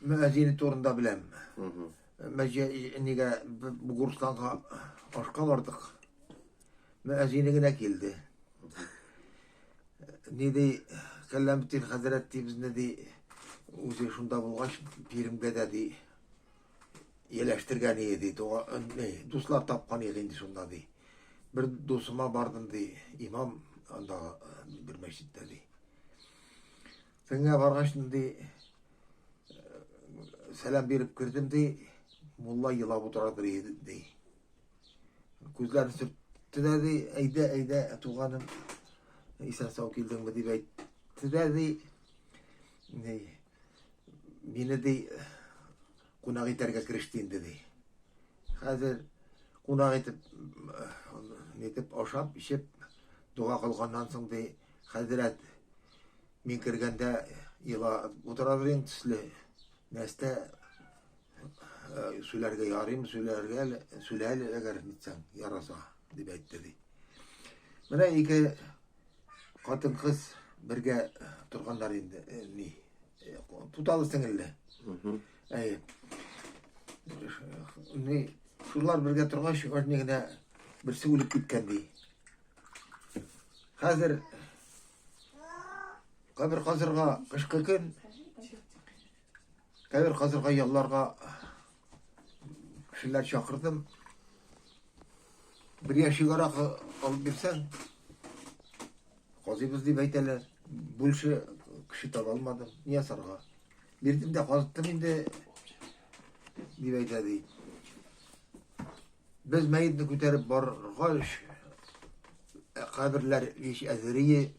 müezzini torunda bilem. Niye bu kurslanğa aşka vardık. Müezzinine geldi. Ne de kellemetin hazretti biz ne de uzi şunda bulgaç birimge dedi. Yerleştirgen edi. Dostlar tapkan edi şunda di. Bir dostuma bardım di. İmam anda bir meşrit dedi. Sana vargaçtım di. Selam verip girdim di. Mulla yılab oturadır di. Gözlerini sürttü dedi. Eyde tuğanım. İsa sağ geldin mi di beyt. Dedi. Beni de konağı iterge kiriştin dedi. Hazır konağı itip netip aşap işip dua kılgandan soň de Hazret men kirgende yıla oturadırın tüslü neste sülerge yarayım sülerge eğer nitsen yarasa debeyt dedi. Mene iki katın kız birge turganlar indi ni tutalı singilli. Ne şular birge turgaş örneğine birisi ölüp gitkendi. Hazır kabir kazırga kışkıkın kabir kazırga yallarga kişiler çakırdım. Bir yaşıgara alıp birsen kazı bizdi beyteler bulşu kişi tabi almadım. Niye sarga? Birdim de kazıttım indi dibeytedi. Biz meyidini küterip bargaş kabirler iş ezeriye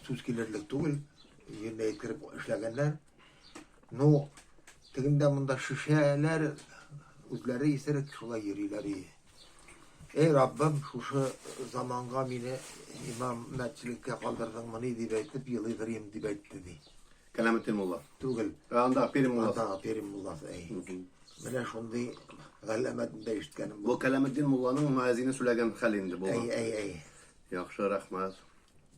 suskilerlik değil. Yerine etkirip işlegenler. No teginde bunda şişeler üzleri isterek şula yerileri. Ey Rabbim şu zamanga meni imam metçilikке kaldırdın beni dibeytip yılı vereyim dibeyt dedi. Kelametin Mulla. Tugul. Anda Pirim Mulla. Anda Pirim Mulla. Mene şundi gallemetinde iştkenim. Bu Kelametin Mulla'nın müezzini söylegen halinde bu. Ey. Yaxşı, rahmat.